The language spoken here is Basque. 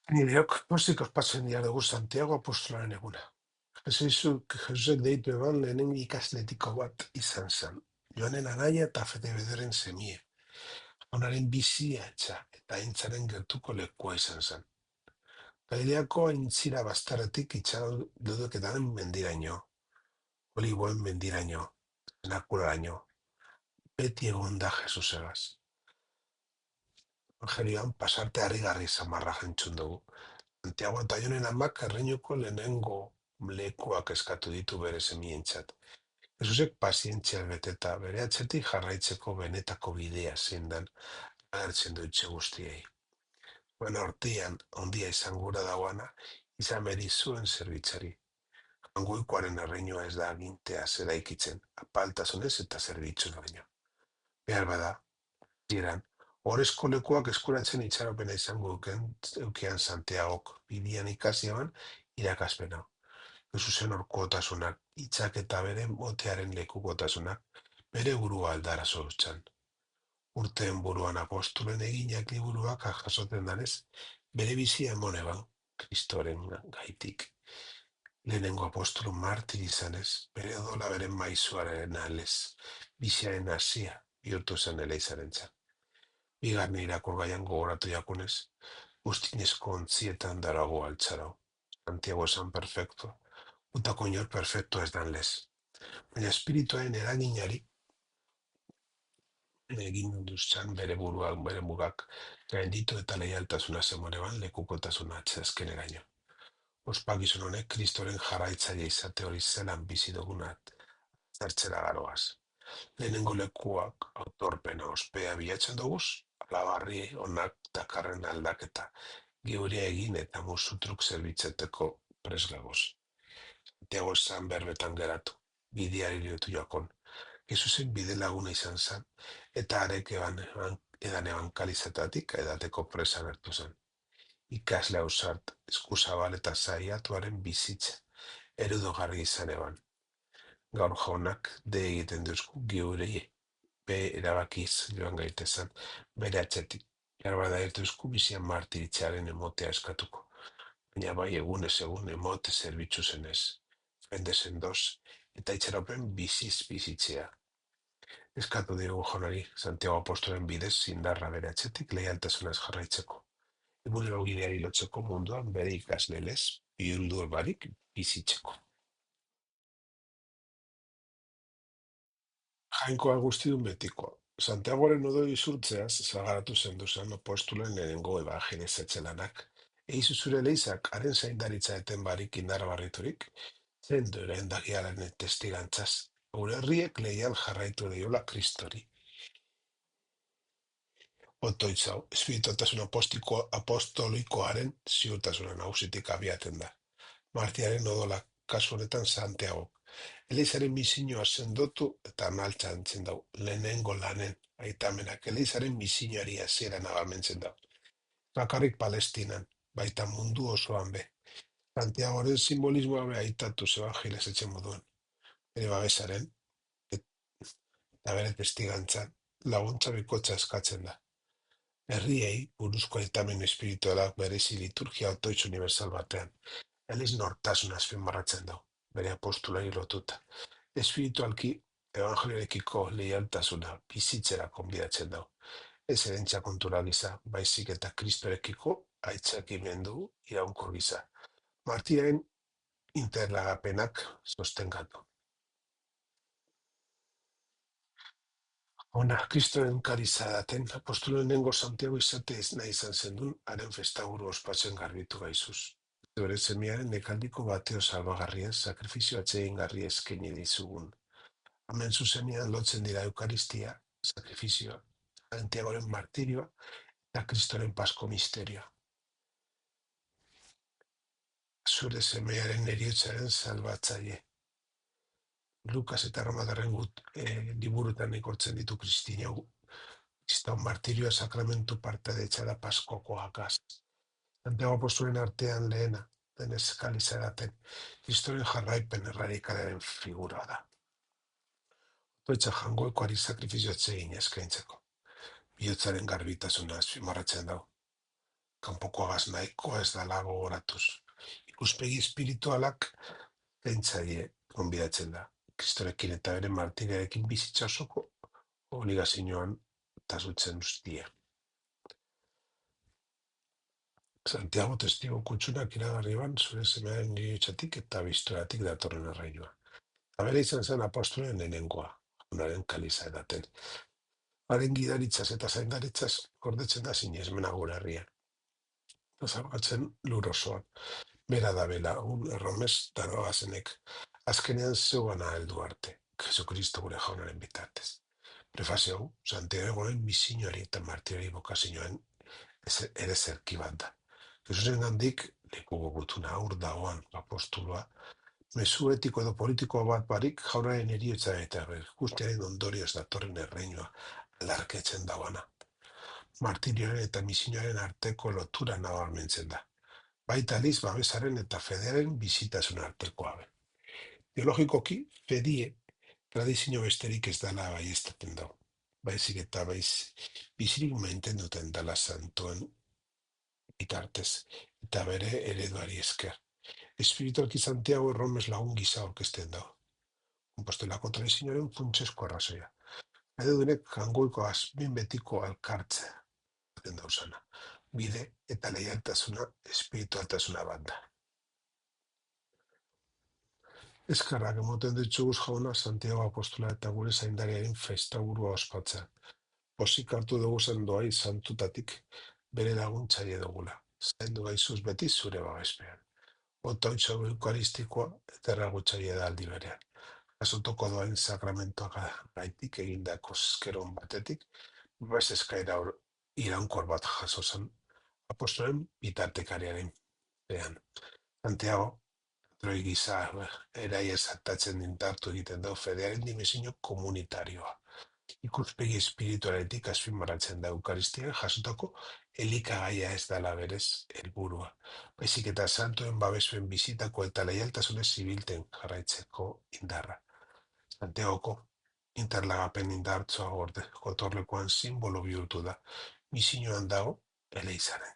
Nireok pozik ospatzen dira dugu Santiago apostolaren eguna. Jesusek deitu eban lehenen ikasletiko bat izan zen. Joanen anaia eta Fede bederen semie. Jaunaren bizia etxa eta aintzaren gertuko lekua izan zen. Galileako aintzira bastarretik itxaron duduketan mendiraino, oliboen mendiraino, zenakulaino, beti egon da Jesusegaz. Evangelioan pasarte harrigarri samarra jentzun dugu. Santiago eta Jonen amak erreinuko lehenengo lekuak eskatu ditu bere semientzat. Jesusek pazientzia beteta bere atzetik jarraitzeko benetako bidea zindan agertzen du itxe guztiei. Baina hortian, ondia izan gura dauana, izan beri zuen zerbitzari. Jangoikoaren erreinua ez da agintea zeraikitzen, apaltasunez eta zerbitzuz baino. Behar bada, ziren, horrezko lekuak eskuratzen itxaropena izango eukean Santiagok bidian ikasiaban irakaspena. Jesusen orkotasunak, hitzak eta bere motearen lekukotasunak, bere burua aldara sortzan. Urteen buruan apostolen eginak liburuak jasoten danez, bere bizia eban, Kristoren gaitik. Lehenengo apostolu martir izanez, bere odola bere maizuaren alez, biziaren hasia bihurtu zen eleizarentzat. Bigarren irakur gaian gogoratu jakunez, guztinezko ontzietan darago altzarau. Santiago esan perfecto, utako inor perfecto ez dan lez. Baina espirituaren eraginari egin duzan bere buruak, bere mugak, gainditu eta leialtasuna zemoreban lekukotasuna atzazken eraino. Ospakizun honek Kristoren jarraitzaile izate hori zelan bizi dugunat, zertzera garoaz. Lehenengo lekuak autorpena ospea bilatzen duguz, alabarri onak dakarren aldaketa, geuria egin eta musutruk zerbitzeteko presgagoz. Santiago esan berbetan geratu, bideari diotu jakon. Jesusen bide laguna izan zen, eta arek edan ebankalizetatik edateko presa bertu zen. Ikasle hausart, eskuzabal eta zaiatuaren bizitza, erudogarri izan eban. Gaur jaunak de egiten duzku geurei, be erabakiz joan gaitezan, bere atzetik. Jarbada ertuzku bizian martiritzearen emotea eskatuko, baina bai egunez egun emote zerbitzu zenez. Fende sendoz, eta itxaropen bizitzea. Eskatu diogu jaunari, Santiago apostolen bidez indarra bere atzetik leialtasunaz jarraitzeko. Egunero gideari lotzeko munduan bere ikaslelez, bihurdu barik bizitzeko. Jainkoa guztidun betikoa. Santiagoren odoi izurtzeaz zagaratu zenduzen apostolen lehenengo evangelizatze lanak. Eizu zure leizak haren zaindaritza eten barik indar barriturik, zendu erendagiaren testigantzaz. Gure herriek leial jarraitu deiola Kristori. Otoitzau, espirituatasun apostolikoaren ziurtasuna nausitik abiaten da. Martiaren odola, kasu honetan Santiago. Elizaren misioa sendotu eta maltzantzen dau. Lehenengo lanen aitamenak Elizaren misioari hasiera nabarmentzen dau. Bakarrik Palestinan, baita mundu osoan be. Santiagoren simbolismoa be aitatu ebangelez etxe moduen. Bere babesaren eta bere testigantzan laguntza bikotza eskatzen da. Herriei buruzko aitamen espiritualak berezi liturgia otoitz universal batean. Eliz nortasun azpimarratzen dau, bere apostolari lotuta. Espiritualki evangeliorekiko leialtasuna bizitzera konbidatzen dau. Ez erentzia kontura giza, baizik eta Kristorekiko aitzakimendu iraunkor giza. Martiren interlagapenak sostengatu. Ona, Kristoren karizadaten, apostolen nengo Santiago izate ez nahi izan zendun, haren festaburu ospatzen garbitu gaizuz. Bere semiaren nekaldiko bateo salbagarrien sakrifizio atsegin garri eskaini dizugun. Hemen zuzenian lotzen dira Eukaristia, sakrifizioa, Santiagoren martirioa eta Kristoren pasko misterioa. Zure semearen eriotzaren salbatzaile. Lukas eta Romatarren liburutan ikortzen ditu Kriston martirioa sakramentu parte detxara paskokoakaz. Santiago apostolen artean lehena, denez kalizaraten, Kristoren jarraipen erradikalaren figura da. Toitza jangoikoari sakrifizio atsegin eskaintzeko. Bihotzaren garbitasuna azpimarratzen dau. kanpokoagaz nahikoa ez dala gogoratuz. Ikuspegi espiritualak zaintzaile gonbidatzen da. Kristorekin eta bere martiriarekin bizitza osoko obligazioan tazutzen ustia. Santiago testigo kutsunak iragarri ban zure semearen niriotxatik eta biztoratik datorren arraioa. Abere izan zen apostolen lehenengoa, jaunaren kaliza edaten. Haren gidaritzaz eta zaindaritzaz gordetzen da sinesmena gure herrian. Zabalgatzen lur osoan. Bera da bela, un erromes daroazenek. Azkenean zeugana heldu arte, Jesucristo gure jaunaren bitartez. Prefazio hau, Santiagoen misioari eta martirari bokazioen ere zerki bat da. Jesusen gandik, leku gogutuna aur dagoan apostoloa, mezu etiko edo politiko bat barik jaunaren eriotza eta guztiaren ondorioz datorren erreinua alarketzen dagoana. Martirioaren eta misioaren arteko lotura nabarmentzen da. Baita aliz babesaren eta fedearen bizitasun artekoa be. Biologikoki, fedie tradizio besterik ez dala baiestaten dau. Baizik eta bizirik maintenduten dala santoen bitartez eta bere ereduari esker. Espiritualki Santiago Erromes lagun gisa orkesten dago. Kompostelako tradizioaren funtsesko arrazoia. Edodunek jangoiko azmin betiko alkartzea dauzana. Bide eta leialtasuna espiritualtasuna bat da. Eskarrak emoten dituguz jauna Santiago Apostola eta gure zaindariaren festaburua ospatzea. Posik hartu dugu zen doai santutatik bere laguntzaile dugula. Zaindu gaizuz beti zure babespean. Otoitza eukaristikoa eta erragutzaile da aldi berean. Azotoko doain sakramentoak gaitik egindako eskeron batetik, babes eskaira iraunkor bat jaso zen apostolen bitartekariaren behan. Santiago, patroi gisa eraia zartatzen dintartu egiten dau fedearen dimesio komunitarioa. Ikuspegi espiritualetik azpimarratzen da Eukaristian jasotako elikagaia ez dala berez helburua. Baizik eta santoen babesuen bizitako eta leialtasunez zibilten jarraitzeko indarra. Santiagoko interlagapen indartzoa gorde, gotorlekoan simbolo bihurtu da, misioan dago eleizaren.